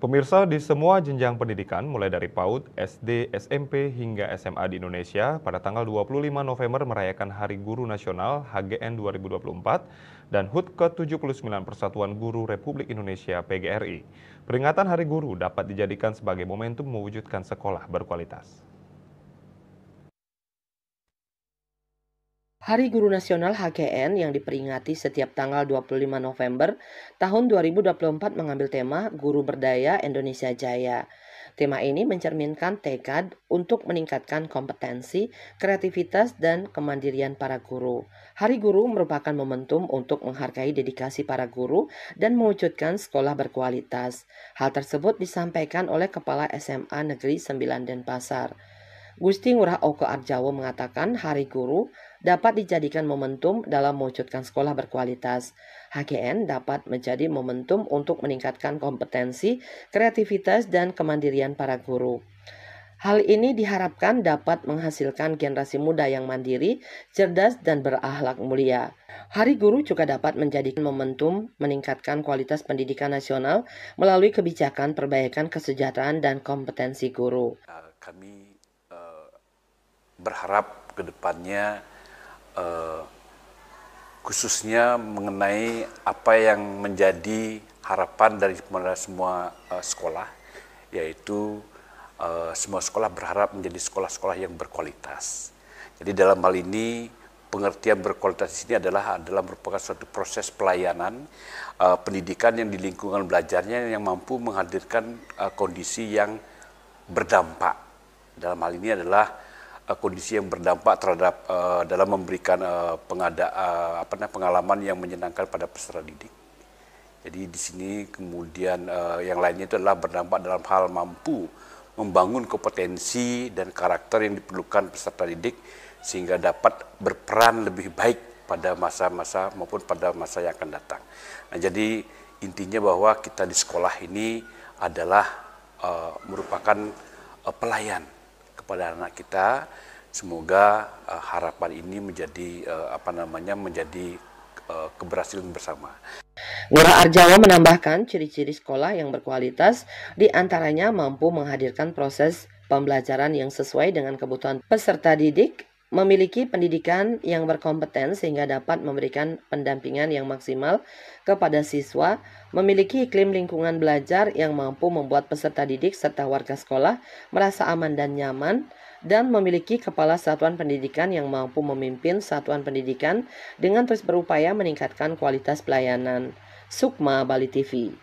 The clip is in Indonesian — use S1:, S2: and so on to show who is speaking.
S1: Pemirsa, di semua jenjang pendidikan mulai dari PAUD, SD, SMP hingga SMA di Indonesia pada tanggal 25 November merayakan Hari Guru Nasional HGN 2024 dan HUT ke-79 Persatuan Guru Republik Indonesia PGRI. Peringatan Hari Guru dapat dijadikan sebagai momentum mewujudkan sekolah berkualitas.
S2: Hari Guru Nasional HGN yang diperingati setiap tanggal 25 November tahun 2024 mengambil tema Guru Berdaya Indonesia Jaya. Tema ini mencerminkan tekad untuk meningkatkan kompetensi, kreativitas, dan kemandirian para guru. Hari Guru merupakan momentum untuk menghargai dedikasi para guru dan mewujudkan sekolah berkualitas. Hal tersebut disampaikan oleh Kepala SMA Negeri 9 Denpasar. Gusti Ngurah Oke Arjawo mengatakan Hari Guru dapat dijadikan momentum dalam mewujudkan sekolah berkualitas. HGN dapat menjadi momentum untuk meningkatkan kompetensi, kreativitas, dan kemandirian para guru. Hal ini diharapkan dapat menghasilkan generasi muda yang mandiri, cerdas, dan berakhlak mulia. Hari Guru juga dapat menjadi momentum meningkatkan kualitas pendidikan nasional melalui kebijakan perbaikan kesejahteraan dan kompetensi guru.
S3: Kami berharap ke depannya khususnya mengenai apa yang menjadi harapan dari semua sekolah, yaitu semua sekolah berharap menjadi sekolah-sekolah yang berkualitas. Jadi dalam hal ini pengertian berkualitas ini adalah merupakan suatu proses pelayanan pendidikan yang di lingkungan belajarnya yang mampu menghadirkan kondisi yang berdampak. Dalam hal ini adalah kondisi yang berdampak terhadap dalam memberikan pengalaman yang menyenangkan pada peserta didik. Jadi di sini kemudian yang lainnya itu adalah berdampak dalam hal mampu membangun kompetensi dan karakter yang diperlukan peserta didik sehingga dapat berperan lebih baik pada masa-masa maupun pada masa yang akan datang. Nah, jadi intinya bahwa kita di sekolah ini adalah merupakan pelayan kepada anak kita. Semoga harapan ini menjadi menjadi keberhasilan bersama.
S2: Ngurah Arjawo menambahkan ciri-ciri sekolah yang berkualitas diantaranya mampu menghadirkan proses pembelajaran yang sesuai dengan kebutuhan peserta didik, memiliki pendidikan yang berkompeten sehingga dapat memberikan pendampingan yang maksimal kepada siswa, memiliki iklim lingkungan belajar yang mampu membuat peserta didik serta warga sekolah merasa aman dan nyaman, dan memiliki kepala satuan pendidikan yang mampu memimpin satuan pendidikan dengan terus berupaya meningkatkan kualitas pelayanan. Sukma, Bali TV.